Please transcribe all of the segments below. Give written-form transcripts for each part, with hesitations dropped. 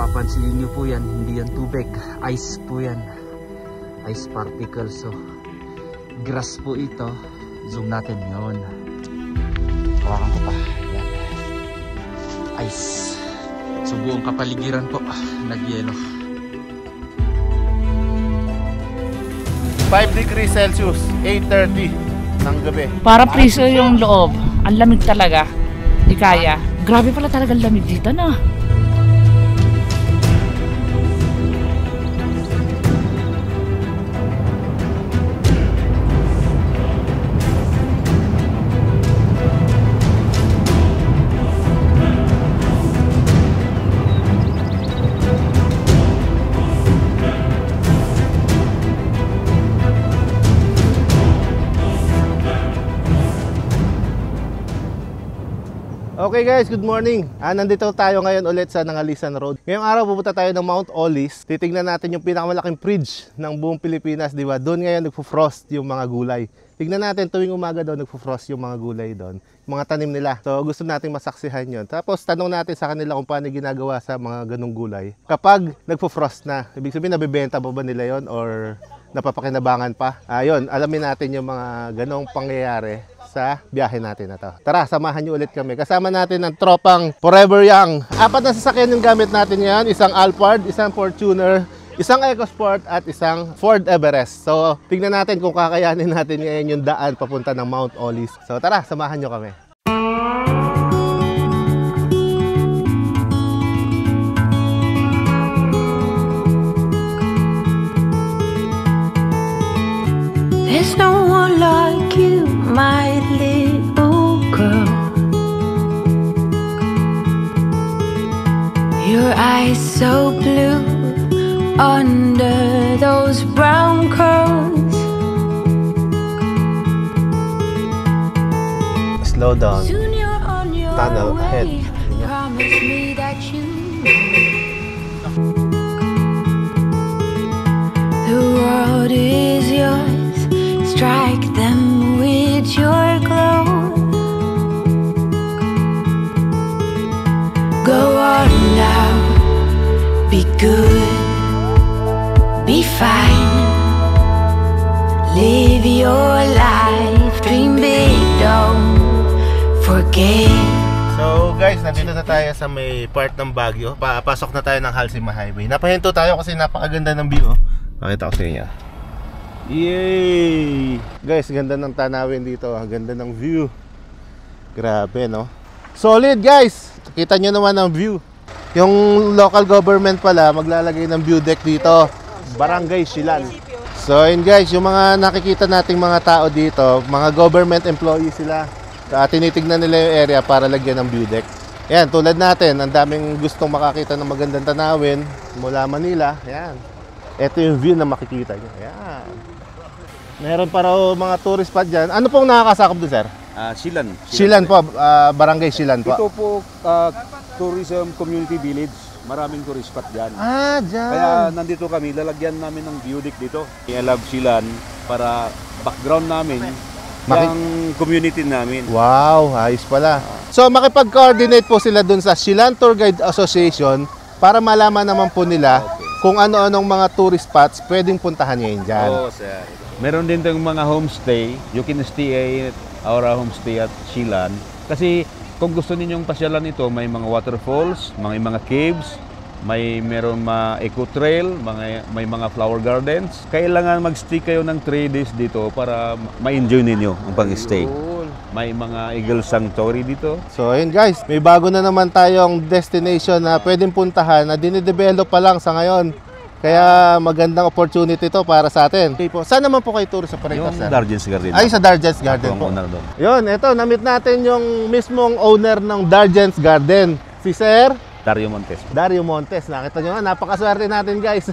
Papansinin nyo po yan, hindi yan tubig, ice po yan, ice particles. So grass po ito. Zoom natin yon. Hawakan ko pa. Yan. Ice. So buong kapaligiran po nagyelo. 5 degrees Celsius, 8:30 ng gabi. Para preso yung loob. Ang lamig talaga. Di kaya. Grabe pala talaga lamig dito, no? Okay guys, good morning. Nandito tayo ngayon ulit sa Nangalisan Road. Ngayong araw pupunta tayo ng Mount Olis. Titignan natin yung pinakamalaking bridge ng buong Pilipinas, di ba? Doon ngayon nagpo-frost yung mga gulay. Tignan natin tuwing umaga doon nagpo-frost yung mga gulay doon, mga tanim nila. So gusto nating masaksihan yon. Tapos tanong natin sa kanila kung paano ginagawa sa mga ganung gulay kapag nagpo-frost na. Ibig sabihin nabebenta pa ba nila yon or napapakinabangan pa? Ayun, alamin natin yung mga ganong pangyayari sa biyahe natin na to. Tara, samahan nyo ulit kami. Kasama natin ang tropang Forever Young. 4 na sasakyan yung gamit natin ngayon. Isang Alphard, isang Fortuner, isang EcoSport at isang Ford Everest. So, tignan natin kung kakayanin natin ngayon yung daan papunta ng Mount Olis. So, tara, samahan nyo kami. There's no one like you, my little girl. Your eyes so blue under those brown curls. Slow down. Soon you're on your Tunnel ahead. way. Promise me that you the world is yours. Strike them with your glow. Go on now, be good, be fine. Live your life, dream big, don't forget. So guys, nandito na tayo sa may part ng Baguio. Papasok na tayo ng Halsima Highway. Napahinto tayo kasi napakaganda ng view. Pakita ko sa inyo. Yay! Guys, ganda ng tanawin dito. Ang ganda ng view. Grabe, no? Solid, guys! Kita nyo naman ang view. Yung local government pala, maglalagay ng view deck dito. Barangay Silan. So, yun guys, yung mga nakikita nating mga tao dito, mga government employees sila. Tinitignan nila yung area para lagyan ng view deck. Yan, tulad natin, ang daming gustong makakita ng magandang tanawin mula Manila. Yan. Ito yung view na makikita nyo. Yan. Meron pa raw mga tourist spot dyan. Ano pong nakakasakop doon, sir? Silan. Silan po, Barangay Silan po. Ito po, tourism community village. Maraming tourist spot dyan. Dyan. Kaya nandito kami, lalagyan namin ng view deck dito. I love Silan para background namin yung community namin. Wow, ayos pala. So makipag-coordinate po sila dun sa Silan Tour Guide Association para malaman naman po nila kung ano-anong mga tourist spots pwedeng puntahan ngayon dyan. Oo, sir. Meron din tayong mga homestay. You can stay at our homestay at Silan. Kasi kung gusto ninyong pasyalan ito, may mga waterfalls, mga caves, meron mga eco trail, may mga flower gardens. Kailangan mag-stay kayo ng 3 days dito para ma-enjoy ninyo ang pang-stay. May mga eagle sanctuary dito. So ayun guys, may bago na naman tayong destination na pwedeng puntahan na dinidevelop pa lang sa ngayon. Kaya magandang opportunity to para sa atin. Okay po. Saan naman po kayo tourist operator, sir? Yung Darjeels Garden. Ay, sa Darjeels Garden po. Yun, ito, na-meet natin yung mismong owner ng Darjeels Garden. Si Sir Dario Montes. Dario Montes. Nakita nyo nga, napakaswerte natin guys.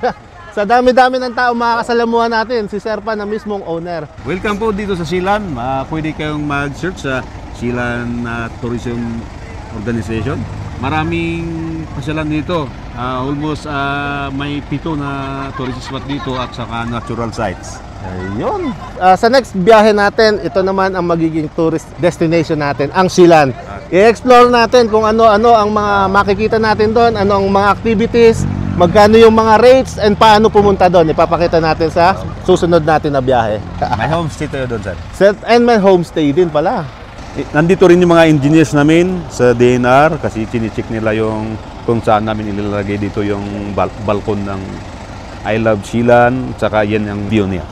Sa dami-dami ng tao makakasalamuhan natin, si Sir pa na mismong owner. Welcome po dito sa Silan. Pwede kayong mag-search sa Silan Tourism Organization. Maraming pasyalan dito. Almost may 7 na tourist spot dito at saka natural sites. Ayun. Sa next biyahe natin, ito naman ang magiging tourist destination natin, ang Silan. I-explore natin kung ano-ano ang mga makikita natin doon, ano ang mga activities, magkano yung mga rates, and paano pumunta doon. Ipapakita natin sa susunod natin na biyahe. May homestay tayo doon, sir. And may homestay din pala. Nandito rin yung mga engineers namin sa DNR kasi chine-check nila yung kung saan namin ilalagay dito yung balkon ng I Love Silan, tsaka yan ang view niya.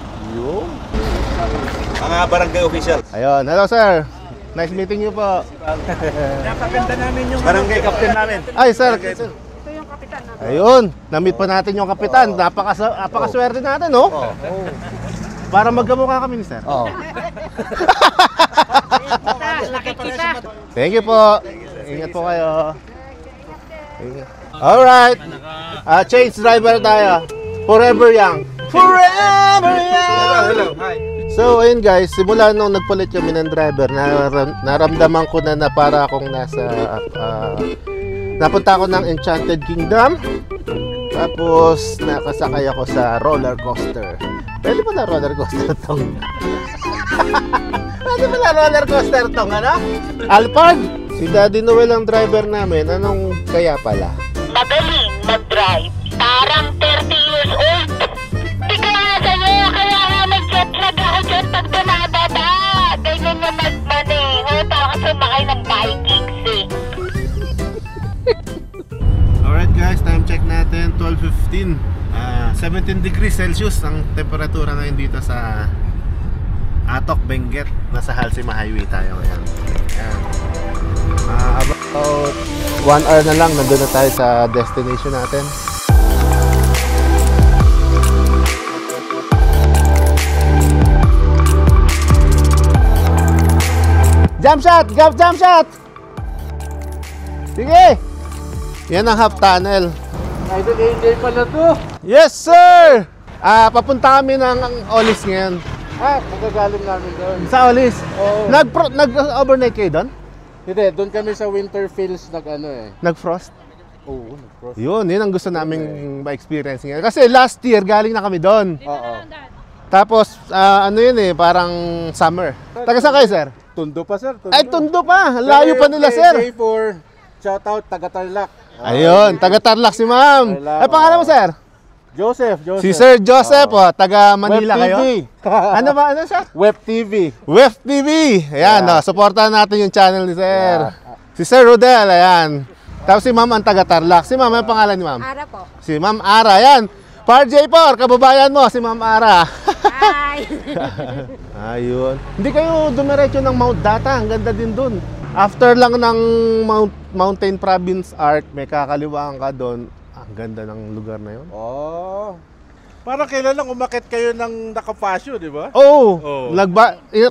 Mga barangay official. Ayun, hello sir. Nice meeting you po. Napaganda namin yung barangay captain namin. Ay sir. Ito yung kapitan natin. Ayun, na-meet pa natin yung kapitan. Napakaswerte natin, no? Para magkamukha kami ni sir. Nakikita. Thank you po. Ingat po kayo. Alright. Change driver tayo. Forever young. Forever young. Hello, hi. So ayun guys, simula nung nagpalit kami ng driver, naramdaman ko na para akong napunta ako ng Enchanted Kingdom. Tapos nakasakay ako sa roller coaster. Pwede pala roller coaster tong. Pwede pala roller coaster tong, ano? Alphard. Si Daddy Noel ang driver namin. Anong kaya pala? Magaling mag-drive. Parang 30 years old. Tika nga sa'yo, kaya nga nag-jet-lag ako dyan pag dumababa. Ganyan na magmaneho, parang sumakay ng Vikings eh. Alright guys, time check natin, 12:15. 17 degrees Celsius ang temperatura ngayon dito sa Atok, Benguet. Nasa Halsima Highway tayo ngayon. Ayan. About 1 hour na lang, nandun na tayo sa destination natin. Jump shot! Jump shot! Sige! Yan ang half tunnel. Idol AJ pala to. Yes, sir! Papunta kami ng Olis ngayon. Magagaling namin doon. Sa Olis? Nag-overnight kayo doon? Hindi, doon kami sa Winterfields Nag-frost? Oo, nag-cross. Yun ang gusto naming ma-experience ngayon. Kasi last year, galing na kami doon. Oo. Tapos, parang summer. Taga saan kayo, sir? Tundo pa, sir. Tundo. Ay, Tundo pa! Layo pa nila, sir! J4, shoutout, taga-Tarlac. Ayun, taga Tarlac si ma'am. Tarlac, Ay, pangalan mo, sir? Joseph. Si Sir Joseph, taga Manila Web kayo? TV. Ano siya? Web TV. Web TV. Ayan, supportahan natin yung channel ni Sir. Si Sir Rodel, ayan. Tapos si ma'am ang taga Tarlac. Si ma'am, ano pangalan ni ma'am? Ara po. Si ma'am Ara, ayan. Par J4, kababayan mo, si ma'am Ara. Hi! Ayun. Hindi kayo dumiretso ng Mount Data, ang ganda din dun. After lang ng Mountain Province Arc, may kakaliwaan ka doon. Ang ganda ng lugar na yun. Oh. Parang kailan lang umakit kayo ng nakapasyo, di ba? Oo.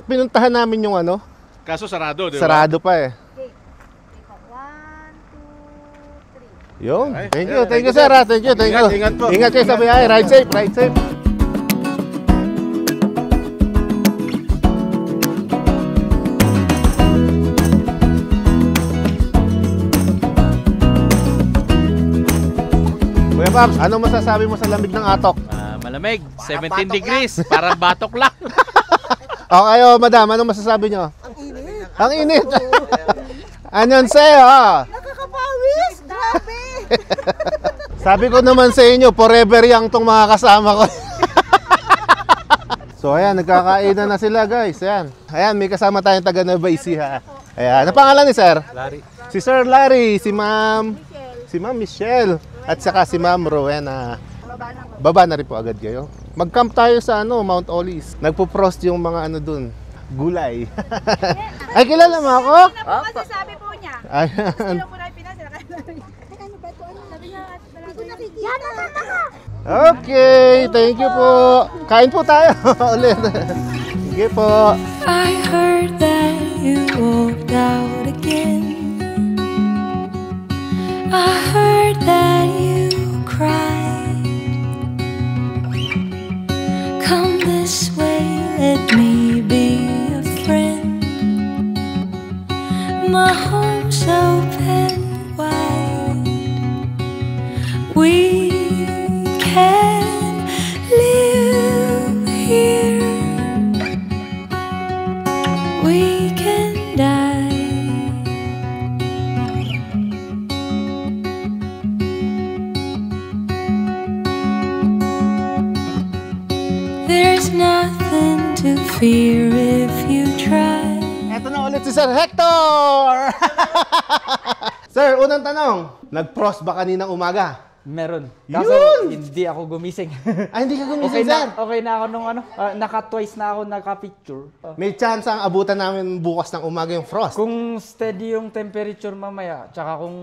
Pinuntahan namin yung ano. Kaso sarado, di ba? Sarado pa eh. 1, 2, 3. Yun. Okay. Thank you, Yeah, thank you sir. sir. Thank you. Ingat po. Ingat kayo sa biyahe. Ride safe, ride safe. Kuya Pops, anong masasabi mo sa lamig ng Atok? Malamig, 17 degrees, parang batok lang. O kayo, madam, anong masasabi nyo? Ang init. Anyan sa'yo, Nakakapawis! Grabe! Sabi ko naman sa inyo, forever young tong mga kasama ko. So ayan, nagkakainan na sila guys. Ayan, may kasama tayong taga Nueva Ecija. Ayan, ano pangalan ni Sir? Larry. Si Sir Larry, si Ma'am Michelle, at saka si Ma'am Rowena. Baba na rin po agad kayo. Mag-camp tayo sa Mount Olis. Nagpo-frost yung mga dun, gulay. Ay, kilala mo ako? Ano po masasabi po niya? Ayan. Sino po na pinasa? Ano ba ito? Sabi niya, yan na ka! Okay, thank you po. Kain po tayo ulit. Sige po. I heard that you walked out again. I heard that you cried. Come this way, let me be a friend. My home's open wide. We can live here. We can die There's nothing to fear if you try. Eto na ulit si Sir Hector! Sir, unang tanong. Nag-frost ba kaninang umaga? Meron. Yun! Kaso hindi ako gumising. Ay, hindi ka gumising, sir? Okay na ako nung naka-twice na ako naka-picture. May chance ang abutan namin bukas ng umaga yung frost. Kung steady yung temperature mamaya, tsaka kung,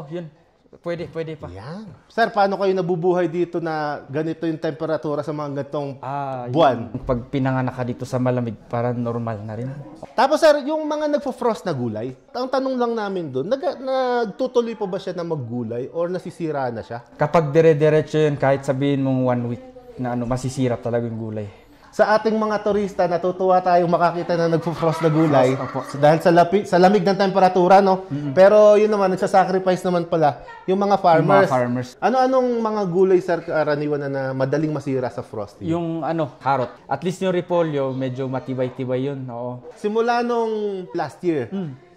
yun. Pwede pa. Yan. Sir, paano kayo nabubuhay dito na ganito yung temperatura sa mga ganitong buwan? Pag pinanganak ka dito sa malamig, parang normal na rin. Tapos sir, yung mga nagpo-frost na gulay, ang tanong lang namin doon, nagtutuloy pa ba siya na maggulay or nasisira na siya? Kapag dire-diretso yun, kahit sabihin mong 1 week na masisira talaga yung gulay. Sa ating mga turista, natutuwa tayong makakita na nagpo-frost na gulay dahil sa lamig ng temperatura, no? Pero yun naman, nagsasacrifice naman pala yung mga farmers. Ano-anong mga gulay, sir, karaniwan na madaling masira sa frost? Yung carrot. At least yung repolyo, medyo matibay-tibay yun. Oo. Simula nung last year,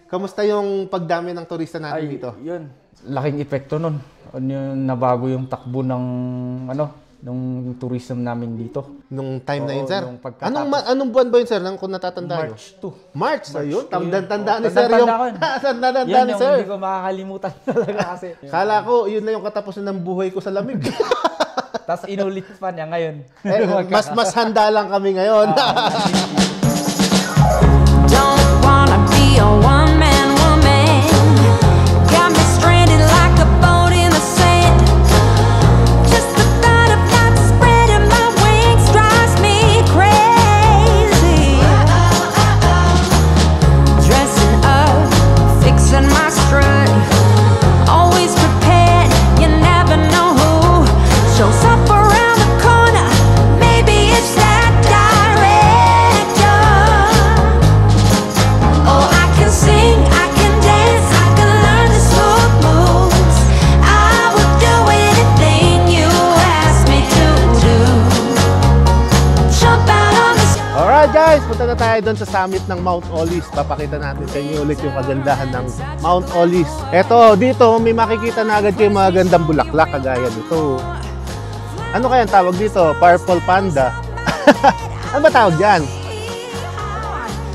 kamusta yung pagdami ng turista natin dito? Yun. Laking epekto nun. Yung nabago yung takbo ng nung tourism namin dito. Nung time na yun, sir? Anong buwan ba yun, sir? Kung natatandaan March 2. March? Ayun, tanda ni sir yung... Tanda ni sir. Hindi ko makakalimutan talaga kasi. Kala ko, yun na yung katapusan ng buhay ko sa lamig. Tapos inulit pa niya ngayon. Mas handa lang kami ngayon. Don't wanna be a one-man woman. Got me stranded like a boat in the sand. Just the thought of not spreading my wings drives me crazy. Dressing up, fixing my strut. Always prepared, you never know who shows up around the corner. Maybe it's that director. Oh, I can sing, I can dance, I can learn the smooth moves. I would do anything you ask me to do. Jump out on the Alright guys, punta na tayo doon sa summit ng Mount Olis. Papakita natin sa inyo ulit yung kagandahan ng Mount Olis. Eto, dito may makikita na agad kayo mga gandang bulaklak kagaya dito. Ano kaya ang tawag dito? Purple panda. Ano ba tawag dyan?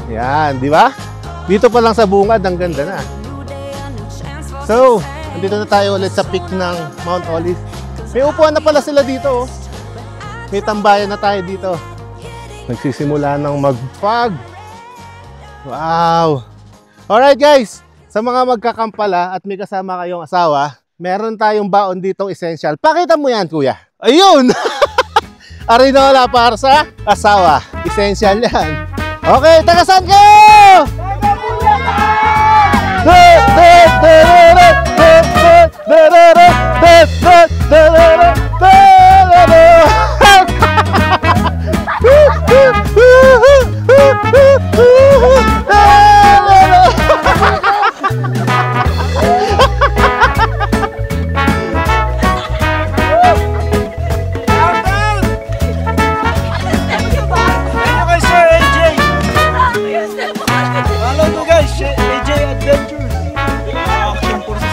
Yan, di ba? Dito pa lang sa bungad, ang ganda na. So, andito na tayo ulit sa peak ng Mount Olis. May upuan na pala sila dito. May tambayan na tayo dito. Nagsisimula ng mag-fog. Wow! Alright guys, sa mga magkakampala at may kasama kayong asawa, meron tayong baon ditong essential. Pakita mo yan, kuya. Ayun! Arinola para sa asawa. Essential yan. Okay, taga saan kayo?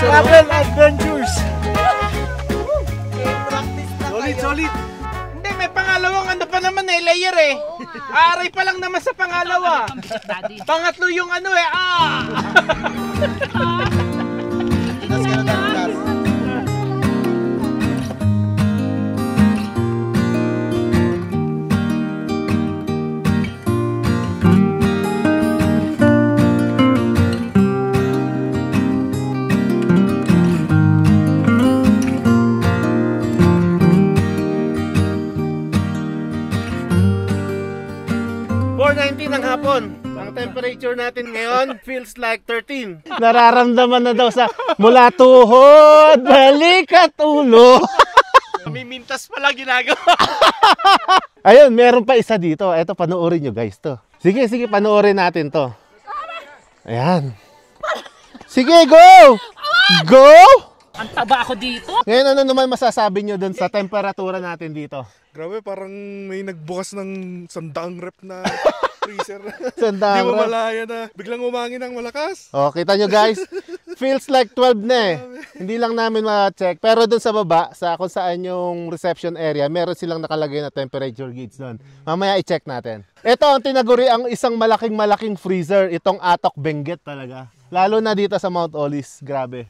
Travel Adventures. Solid. Hindi, may pangalawang pa naman layer Aray pa lang naman sa pangalawa. Pangatlo yung ng hapon. Ang temperature natin ngayon feels like 13. Nararamdaman na daw sa mula tuhod, balik at ulo. Mimintas pala ginagawa. Ayun, meron pa isa dito. Eto, panoorin nyo guys to. Sige, panoorin natin to. Ayan. Sige, go! Go! Ang taba ako dito. Ngayon, ano naman masasabi nyo dun sa temperatura natin dito? Grabe, parang may nagbukas ng sandang rep na freezer. Sandang Di mo rep. malaya na biglang umangin ng malakas. Oh, kita nyo guys, feels like 12 na eh. Hindi lang namin ma-check. Pero dun sa baba, sa kung saan yung reception area, meron silang nakalagay na temperature gauge doon. Mamaya i-check natin. Ito ang tinaguri ang isang malaking freezer. Itong Atok Benguet talaga. Lalo na dito sa Mount Olis. Grabe.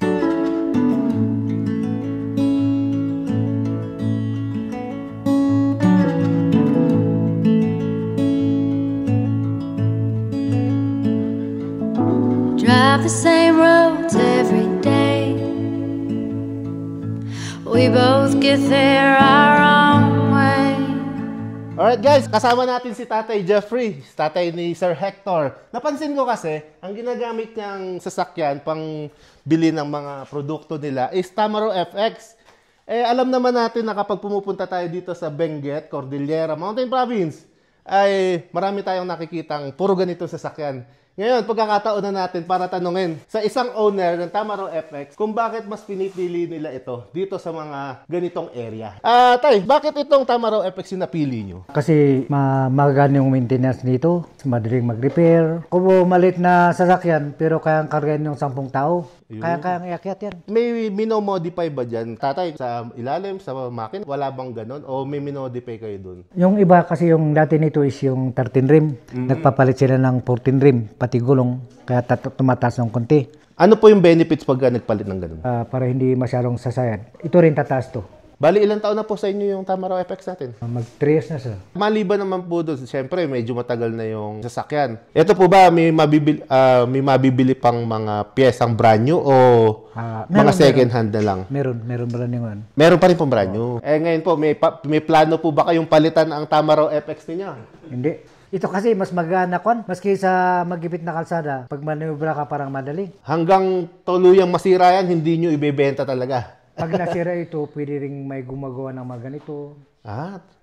Drive the same roads every day. We both get there our own way. Alright guys, kasama natin si Tatay Jeffrey, tatay ni Sir Hector. Napansin ko kasi, ang ginagamit niyang sasakyan pang bili ng mga produkto nila is Tamaro FX. Eh alam naman natin na kapag pumupunta tayo dito sa Benguet, Cordillera, Mountain Province, ay marami tayong nakikitang puro ganito sasakyan. Ngayon, pagkakataon na natin para tanungin sa isang owner ng Tamaro FX kung bakit mas pinipili nila ito dito sa mga ganitong area. Tay, bakit itong Tamaro FX yung napili nyo? Kasi magagaan yung maintenance dito, madaling mag-repair. Kung malit na sasakyan, pero kayang kargahin yung 10 tao. Kayang iakyat yan. May minomodify ba dyan, tatay, sa ilalim, sa makina? Wala bang ganon? O may minodify kayo dun? Yung iba kasi yung dati nito is yung 13 rim. Nagpapalit sila ng 14 rim, pati gulong. Kaya tumataas ng konti. Ano po yung benefits pag nagpalit ng ganon? Para hindi masyadong sasayad. Ito rin tataas to. Bali, ilang taon na po sa inyo yung Tamaro FX natin? Mag 3 years na sir. Maliban naman po doon, siyempre medyo matagal na yung sasakyan. Ito po ba, may mabibili pang mga piyesang brand new o mga second hand na lang? Meron brand new. Meron pa rin pong brand new. Ngayon po, may plano po ba kayong palitan ang Tamaro FX ninyo? Hindi. Ito kasi mas magana kon, maski sa magipit na kalsada, pag manubra ka parang madali. Hanggang tuluyang masira yan, hindi nyo ibebenta talaga. Pag nasira ito, pwede rin may gumagawa ng mga ganito.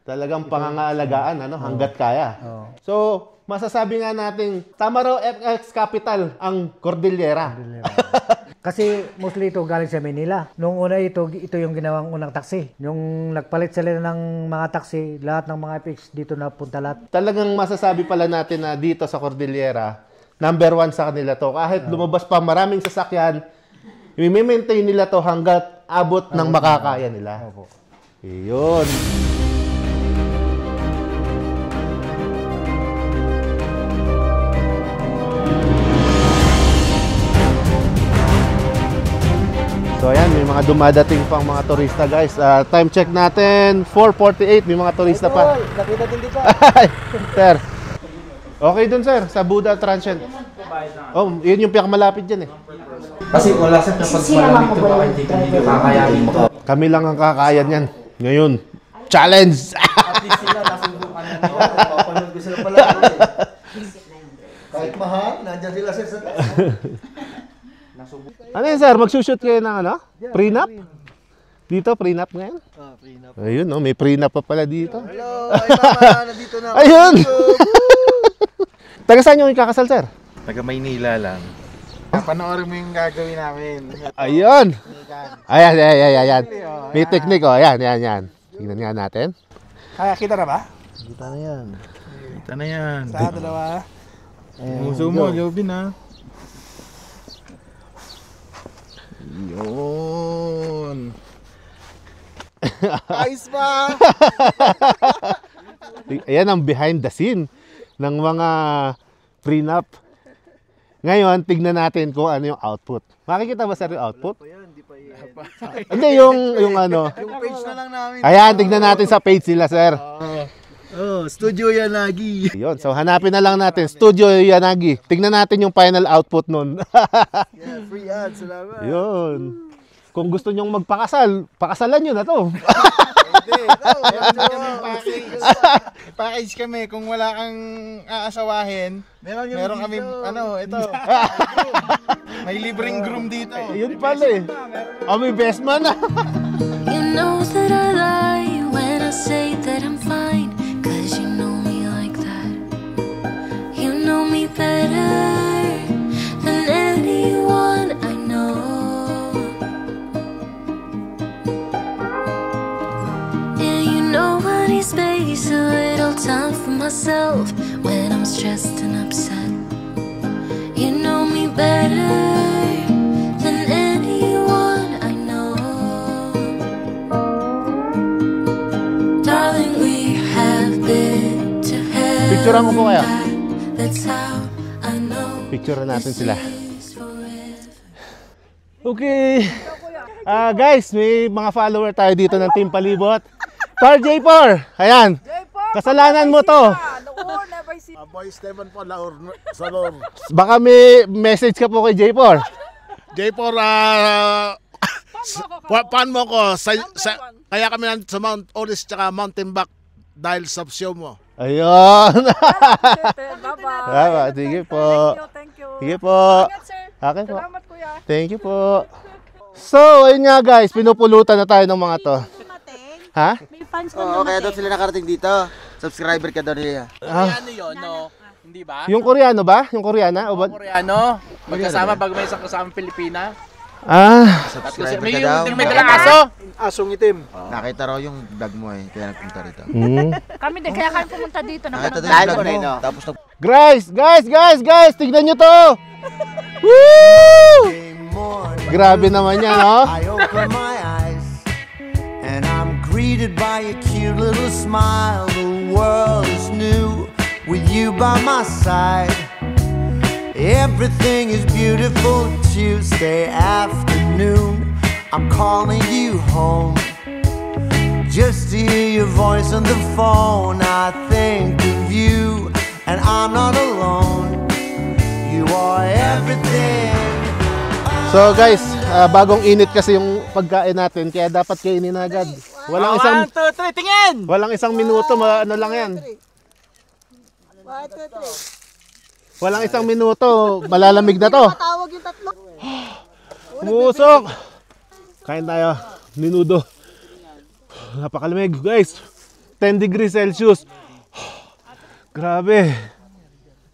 Talagang pangangalagaan, hanggat kaya. So, masasabi nga natin, Tamaro FX Capital ang Cordillera. Kasi mostly ito galing sa Manila. Noong una ito yung ginawang unang taxi. Yung nagpalit sila ng mga taxi, lahat ng mga FX dito na punta lahat. Talagang masasabi pala natin na dito sa Cordillera, number 1 sa kanila to. Kahit lumabas pa maraming sasakyan, i-maintain nila to hanggat abot ng makakaya nila. Iyon. So ayan, may mga dumadating pang mga turista guys. Time check natin, 4:48, may mga turista pa. Nakita din dito. Sir. Okay dun sir, sa Buda Transient. Oh, yun yung pinakamalapit dyan eh. Kasi wala sa kapag malamig ito, baka hindi kakayanin mo. Kami lang ang kakayan yan. Ngayon, challenge! At least sila, nasubukan na nyo. Papanood ko sila pala. Kahit mahal, nandyan sila sa taas. Ano yun sir, magsushoot kayo ng ano? Prenup? Dito, prenup ngayon? Prenup. Ayun, may prenup pa pala dito. Hello, ay mama, nandito na ako. Ayun! Taga saan yung ikakasal sir? Taga Maynila lang. Panoorin mo yung gagawin namin. Ayun! Ayan. May technique oh. Ayan. Tingnan nga natin. Kaya kita na ba? Kita na yan. Kita na yan. Sa dalawa. Muso mo, Jobin ha. Yun. Ayos pa! Ayan ang behind the scene ng mga prenup. Ngayon, tignan natin kung ano yung output. Makikita ba sir yung output? Hindi, yung ano. Yung page na lang namin. Ayan, tignan natin sa page sila sir. Studio Yanagi. Yun, so hanapin na lang natin. Studio Yanagi. Tignan natin yung final output nun. Yeah, free ads, salamat. Yun. Kung gusto nyong magpakasal, pakasalan nyo na to. Package kami kung wala kang aasawahin. Meron kami ito. May libreng groom dito. Yun pala eh. May best man na. You know that I lie when I say that I'm fine, 'cause you know me like that. You know me better than anyone I know. Yeah, you know I need space, a little time for myself when I'm stressed and upset. You know me better than Picturean ko po kayo. Picturean natin sila. Okay. Guys, may mga follower tayo dito ng Team Palibot. Par J4, ayan. Kasalanan mo to. Boy Esteban po, Salor. Baka may message ka po kay J4. J4, paano mo ko? Kaya kami sa Mount Olis tsaka Mountain Back dahil sa show mo. Ayun. Bye-bye. Sige po. Thank you. Sige po. Okay po. Salamat, kuya. Thank you po. So, ayun nga guys, pinupulutan na tayo ng mga to. Ha? May fans Oo, kaya daw sila nakarating dito. Subscriber ka daw nila. Ano yun, no? Hindi ba? Yung Koreano ba? Yung Koreana? O ba? Koreano, magkasama pag may isang kasamang Pilipina. At kasi may yung may dalang aso. Asong itim. Nakita raw yung vlog mo eh, kaya nagpunta rito. Kami din, kaya kami pumunta dito. Nakita daw yung vlog mo, tapos Guys, tignan nyo to! Woo! Grabe naman yan, no? I open my eyes and I'm greeted by a cute little smile. The world is new with you by my side. Everything is beautiful. Tuesday afternoon, I'm calling you home just to hear your voice on the phone. I think of you and I'm not alone. You are everything. So guys, bagong init kasi yung pagkain natin, kaya dapat kainin agad. Walang isang 1, 2, 3, tingin! Walang isang minuto, ano lang yan. 1, 2, 3. Walang isang minuto, malalamig na to. Tawag yung tatlo. Musok! Kain tayo, minudo. Napakalamig guys. 10 degrees Celsius. Grabe.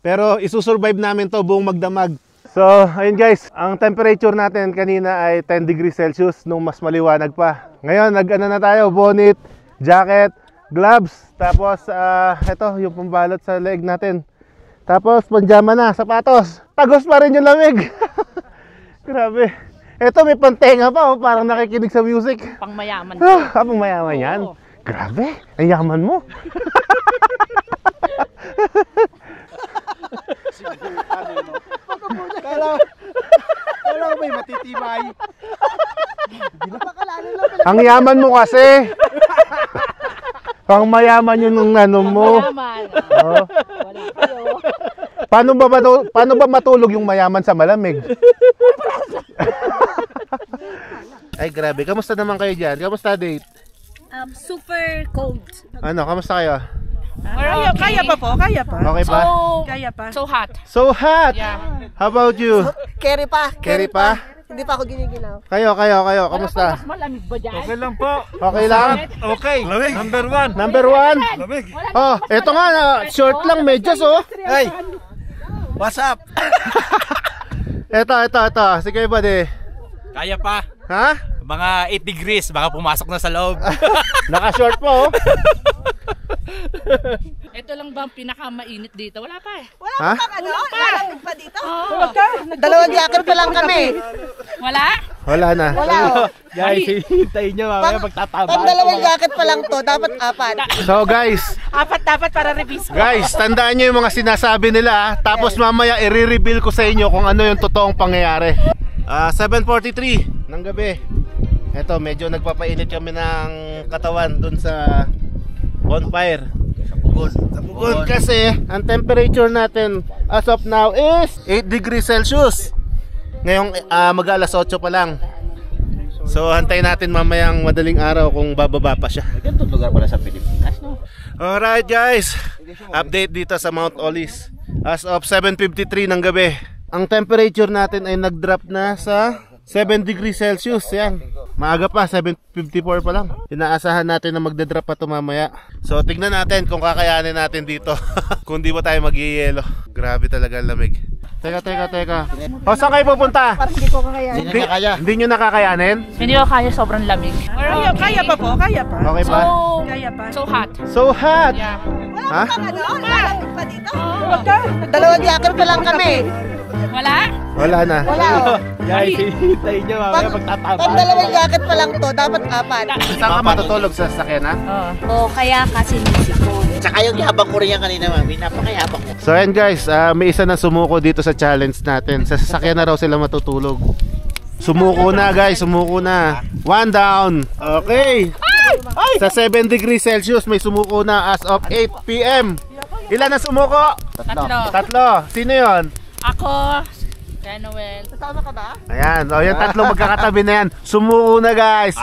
Pero isusurvive namin to buong magdamag. So, ayun guys, ang temperature natin kanina ay 10 degrees Celsius nung mas maliwanag pa. Ngayon, nag-ano na tayo, bonnet, jacket, gloves, tapos ito, yung pambalot sa leg natin. Tapos, panjama na, sapatos. Tagos pa rin yung lamig. Grabe. Ito, may pantenga pa, oh, parang nakikinig sa music. Pangmayaman. Pangmayaman yan. Oo. Grabe, ang yaman mo. Kala ko may matitibay. Ang yaman mo kasi. Pang mayaman yun ng ano mo. Oh. Paano ba matulog yung mayaman sa malamig? Ay grabe, kamusta naman kayo dyan? Kamusta date? Super cold. Ano, kamusta kayo? Kaya pa po, kaya pa. Okay pa? Kaya pa. So hot. So hot! Yeah. How about you? Carry pa. Carry pa? Hindi pa ako giniginaw. Kayo, kamusta? Malamig ba dyan? Okay lang po. Okay lang? Okay. Number 1. Number 1? Lamig. Oh, eto nga, short lang, medyas oh. Hey, what's up? Ito. Sige buddy. Kaya pa. Ha? Mga 8 degrees, baka pumasok na sa loob. Naka-short po oh. Ito lang ba ang pinakamainit dito? Wala pa eh. Ha? Malamig pa dito. Dalawang jacket pa lang kami. Wala? Wala na. Wala. Guys, hintayin nyo mamaya magtataba. Pag dalawang jacket pa lang to, dapat 4. So guys, Dapat para reviews. guys, tandaan nyo yung mga sinasabi nila tapos mamaya i-reveal ko sa inyo kung ano yung totoong pangyayari. 7:43 ng gabi. Eto, medyo nagpapainit kami ng katawan dun sa bonfire. Sa bugod kasi ang temperature natin as of now is 8 degrees Celsius. Ngayong mag-alas 8 pa lang. So hantayin natin mamayang madaling araw kung bababa pa siya. Ganito lugar pala sa Pilipinas, no? Alright guys, update dito sa Mount Olis. As of 7:53 ng gabi, ang temperature natin ay nag-drop na sa 7 degrees Celsius. Yan, maaga pa, 7:54 pa lang. Inaasahan natin na magdadrop pa ito mamaya. So tignan natin kung kakayanin natin dito. Kung di ba tayo mag-iiyelo. Grabe talaga ang lamig. Teka. O, saan kayo pupunta? Parang hindi ko kakayanin. Hindi nyo nakakayanin? Hindi ko kaya, sobrang lamig. Kaya pa po, kaya pa. Okay pa? Kaya pa. So hot. So hot! Yeah. Ha? Malamig pa dito. Dalawang jacket pa lang kami. Wala? Wala na. Wala. Guys, hintayin nyo mamaya magtataba. Pag dalawang jacket pa lang to, dapat Apat. Saan ka matutulog sa sasakyan, ha? Oo, kaya kasi nisipon. Tsaka yung yabang ko rin yan kanina, mami. Napakayabang mo. So ayan guys, may isa na sumuko dito sa challenge natin. Sa sasakyan na raw sila matutulog. Sumuko na guys, sumuko na. 1 down. Okay. Sa 7 degrees Celsius may sumuko na as of 8 PM. Ilan na sumuko? Tatlo. Sino yon? Ako. Kaya Noel. Kasama ka ba? Ayan, o yung tatlong magkakatabi na yan. Sumuko na guys.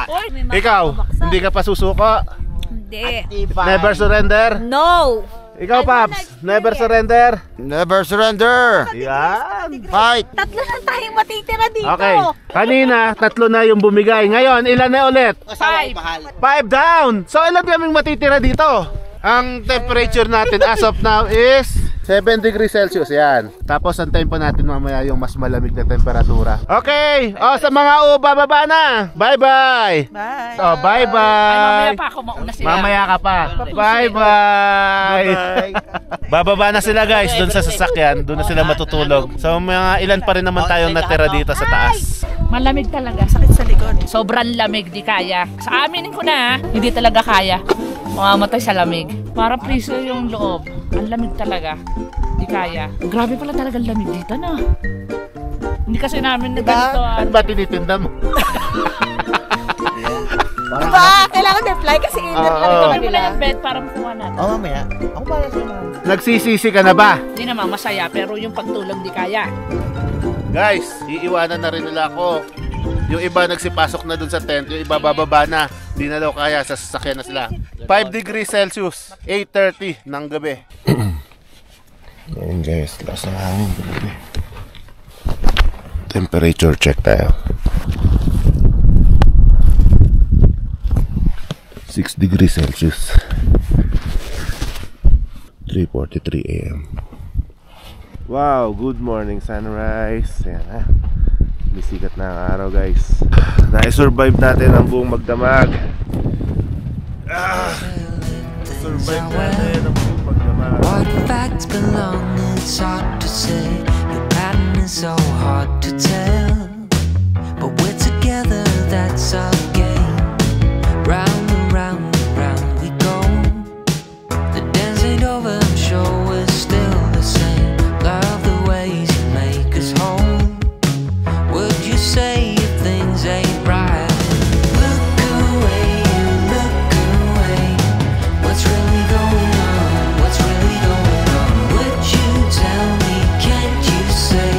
Ikaw, hindi ka pa susuko? Hindi. Never surrender? No! Ikaw Paps, never surrender? Never surrender. Yan. Fight. Tatlo na tayong matitira dito. Okay, kanina tatlo na yung bumigay. Ngayon, ilan na ulit? 5. 5 down. So ilan kaming matitira dito? Ang temperature natin as of now is 7 degrees Celsius. Yan. Tapos antayin pa natin mamaya yung mas malamig na temperatura. Okay. O sa mga bababa na. Bye-bye. Bye. Oh, bye-bye. Mamaya pa ako mauna sila. Mamaya ka pa. Bye-bye. Bababa na sila guys doon sa sasakyan. Doon na sila matutulog. So mga ilan pa rin naman tayong natira dito sa taas. Malamig talaga. Sakit sa likod. Sobrang lamig. Di kaya. Sa aminin ko na, hindi talaga kaya. Mamamatay sa lamig. Para priso yung loob. Ang lamig talaga. Di kaya. Grabe pala talaga ang lamig dito na. Hindi kasi namin na ganito. Ano ba tinitinda mo? Diba? Kailangan na-fly kasi inner lang ito Kami kanila. na yung bed para makuha natin. Oo, mamaya. Ako para sa'yo, mami. Nagsisisi ka na ba? Hindi naman masaya pero yung pagtulog di kaya. Guys, iiwanan na rin nila ako. Yung iba nagsipasok na dun sa tent, yung iba bababa na. Di na daw kaya, sasakyan na sila. 5 degrees Celsius, 8:30 ng gabi. Ayan guys, lakas ng hangin. Temperature check tayo. 6 degrees Celsius. 3:43 AM. Wow, good morning sunrise. Ayan ha. Bisikat na ang araw guys. Na-survive natin ang buong magdamag. Survive natin ang buong magdamag. What facts belong, it's hard to say. Your pattern is so hard to tell. But we're together, that's our game. Round and round and round we go. The dance ain't over, I'm sure we're still the same. Love the ways you make us whole. Would you say if things ain't right? Look away, look away. What's really going on? What's really going on? Would you tell me, can't you say?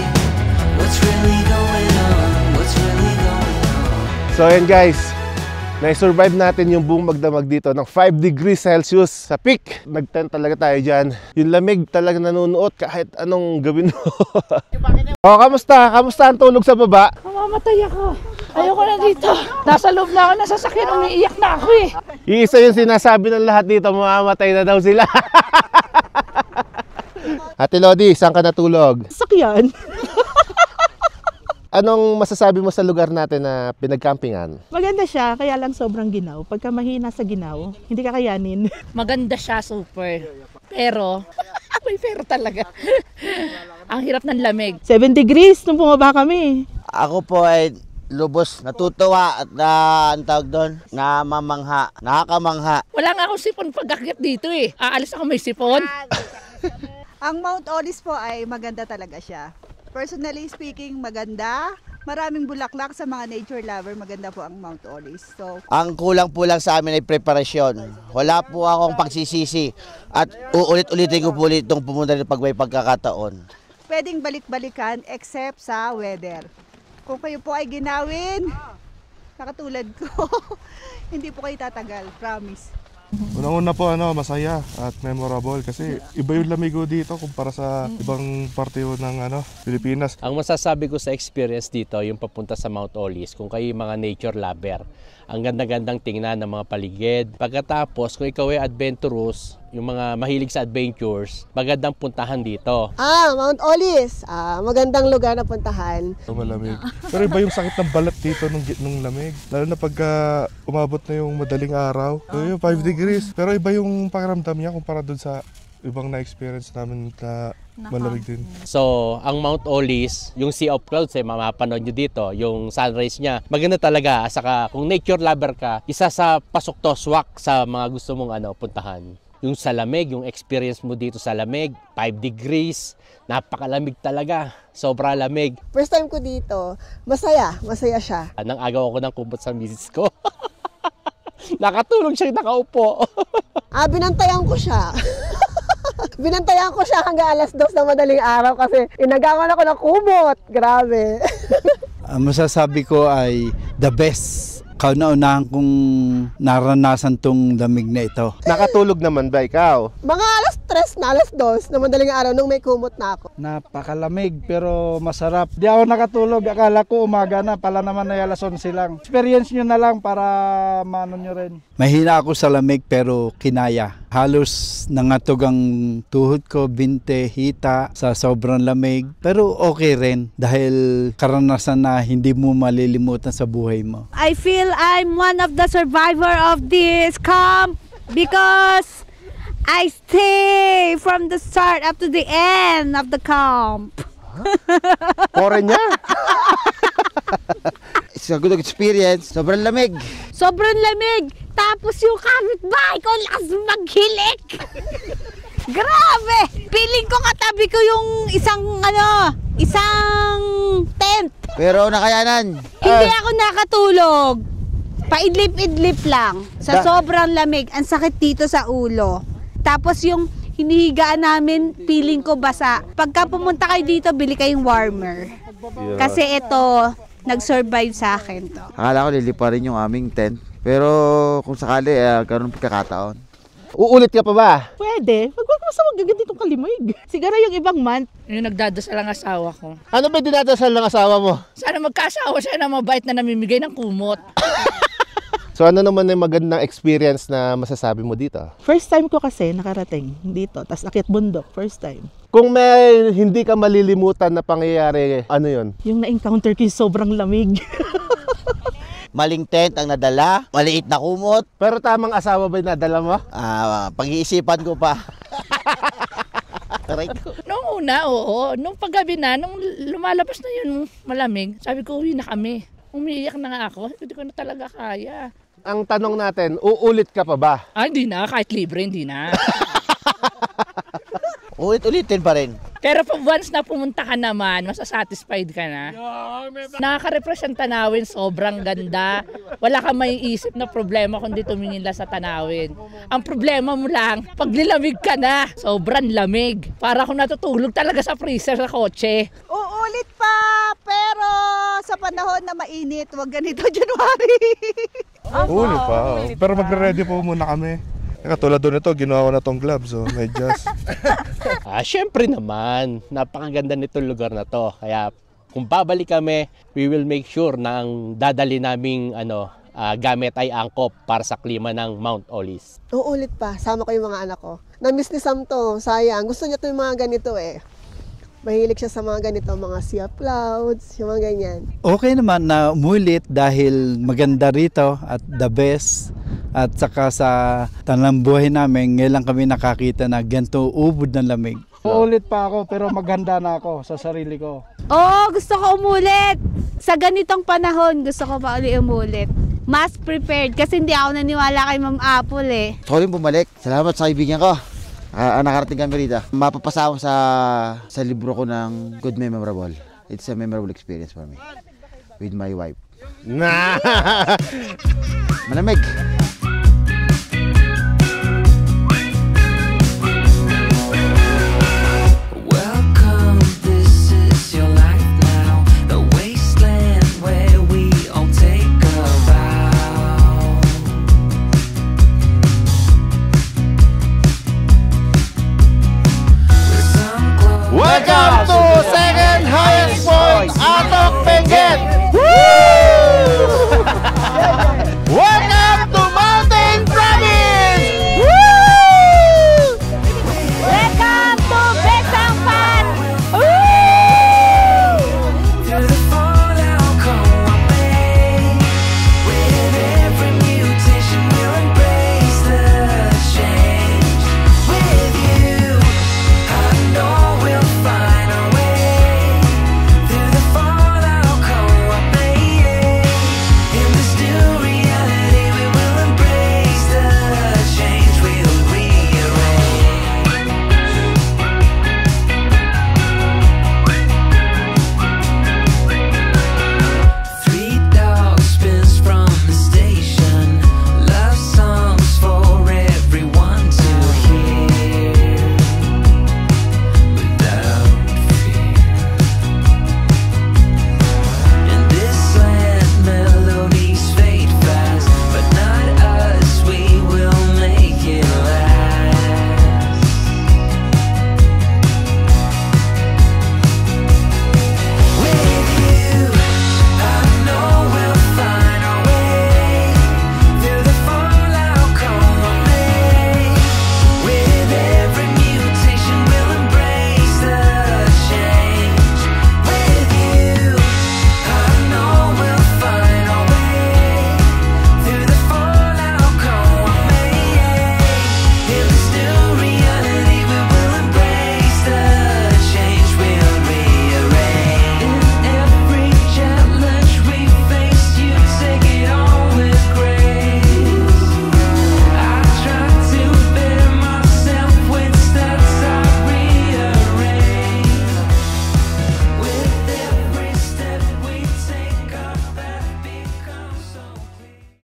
What's really going on? What's really going on? So ayan guys, na-survive natin yung buong magdamag dito ng 5 degrees Celsius sa peak. Nag-tent talaga tayo dyan. Yung lamig talaga nanunuot kahit anong gawin mo. O, kamusta? Kamusta ang tulog sa baba? Mamamatay ako. Ayoko na dito. Nasa loob na ako, nasa sasakyan, umiiyak na ako eh. Iisa yung sinasabi ng lahat dito, mamamatay na daw sila. Ate Lodi, saan ka natulog? Sakyan. Anong masasabi mo sa lugar natin na pinagcampingan? Maganda siya, kaya lang sobrang ginaw. Pagka mahina sa ginaw, hindi kakayanin. Maganda siya, super. Pero, may pero talaga. Ang hirap ng lamig. 7 degrees nung bumaba kami. Ako po ay lubos natutuwa at ang tawag doon, namamangha, nakakamangha. Wala nga akong sipon pag-akyat dito eh. Aalis ako may sipon. Ang Mount Olis po ay maganda talaga siya. Personally speaking, maganda. Maraming bulaklak sa mga nature lover. Maganda po ang Mount Olis. So, Ang kulang po lang sa amin ay preparasyon. Wala po akong pagsisisi at uulit-ulitin ko po ulit itong pumunta rin pag may pagkakataon. pwedeng balik-balikan except sa weather. Kung kayo po ay ginawin, nakatulad ko, hindi po kayo tatagal, promise. Unang-una po masaya at memorable kasi iba yung lamigo dito kumpara sa ibang parte ng Pilipinas. Ang masasabi ko sa experience dito, yung papunta sa Mount Olis, kung kayo mga nature lover, ang ganda-gandang tingnan ng mga paligid. Pagkatapos, kung ikaw ay adventurous, yung mga mahilig sa adventures, magandang puntahan dito. Mount Olis, magandang lugar na puntahan. Malamig. Pero iba yung sakit ng balat dito nung lamig. Lalo na pagka umabot na yung madaling araw. Yung 5 degrees. Pero iba yung pakiramdam niya kumpara dun sa ibang na-experience namin na malamig din. So, ang Mount Olis, yung Sea of Clouds, mapapanood nyo dito, yung sunrise niya, maganda talaga. Saka kung nature lover ka, isa sa pasok to, swak sa mga gusto mong puntahan. Yung sa lamig, yung experience mo dito sa lamig, 5 degrees, napakalamig talaga, sobra lamig. First time ko dito, masaya siya. Nang agaw ako ng kumot sa misis ko. Nakatulog siya, nakaupo. Binantayan ko siya. Binantayan ko siya hanggang alas 2 na madaling araw kasi inagawan ako ng kumot. Grabe. Masasabi ko ay the best. Kauna-unahan kong naranasan tong lamig na ito. Nakatulog naman ba ikaw? Mga alas 3 na, alas 2 na madaling araw nung may kumot na ako. Napakalamig pero masarap. Di ako nakatulog. Akala ko umaga na. Pala naman ay alas 11 lang. Experience nyo na lang para maano nyo rin. Mahina ako sa lamig pero kinaya. Halos nangatog ang tuhod ko, binte, hita sa sobrang lamig. Pero okay rin dahil karanasan na hindi mo malilimutan sa buhay mo. I feel I'm one of the survivor of this camp because I stay from the start up to the end of the camp. Foreigner? It's a good experience. Sobrang lamig. Sobrang lamig. Tapos yung kapitbahay ko lakas maghilik. Grabe! Feeling ko katabi ko yung isang tent. Pero nakayanan. Hindi ako nakatulog. Paidlip-idlip lang. Sa sobrang lamig. Ang sakit dito sa ulo. Tapos yung hinihigaan namin, feeling ko basa. Pagka pumunta kayo dito, bili kayong warmer. Kasi ito, nag-survive sa akin to. Akala ko lilipa rin yung aming tent. Pero kung sakali, karoon pagkakataon. Uulit ka pa ba? Pwede. Wag mo sa magaganditong kalimig. Siguro yung ibang month. Yung nagdadasal ang asawa ko. Ano ba dinadasal ng asawa mo? Sana magkasawa siya na mabait na namimigay ng kumot. So ano naman yung magandang experience na masasabi mo dito? First time ko kasi nakarating dito. Tas akyat bundok. First time. Kung may hindi ka malilimutan na pangyayari, ano yun? Yung na-encounter ko yung sobrang lamig. Maling tent ang nadala, maliit na kumot. Pero tamang asawa ba yung nadala mo? Pag-iisipan ko pa. Noong una, oo. Nung paggabi na, nung lumalabas na yun malamig, sabi ko, uwi na kami. Umiiyak na nga ako. Hindi ko na talaga kaya. Ang tanong natin, uulit ka pa ba? Hindi na. Kahit libre, hindi na. Ulit-ulitin pa rin. Pero once na pumunta ka naman, masasatisfied ka na. Nakaka-refresh ang tanawin, sobrang ganda. Wala kang maiisip na problema kundi tumingin lang sa tanawin. Ang problema mo lang, pag nilamig ka na, sobrang lamig. Para kung natutulog talaga sa freezer sa kotse. Uulit pa, pero sa panahon na mainit, wag ganito January. Uulit pa. Pero magre-ready po muna kami. Katulad doon ito, ginawa ko na tong gloves, medyas. Syempre naman, napakaganda nitong lugar na to. Kaya kung babalik kami, we will make sure na ang dadali naming gamit ay angkop para sa klima ng Mount Olis. Uulit pa, sama ko yung mga anak ko. Na-miss ni Sam to, sayang. Gusto niya to yung mga ganito eh. Mahilig siya sa mga ganito, mga sea clouds, yung mga ganyan. Okay naman na umulit dahil maganda rito at the best. At saka sa tanang buhay namin, ngayon lang kami nakakita na ganito ubod ng lamig. Uulit pa ako pero maghanda na ako sa sarili ko. Oo, gusto ko umulit. Sa ganitong panahon, gusto ko pa ulit umulit. Mas prepared kasi hindi ako naniwala kay Ma'am Apple eh. Sorry bumalik. Salamat sa kaibigan ko. Nakarating kami rito. Mapapasama sa libro ko ng Good Memorable. It's a memorable experience for me with my wife. Malamig.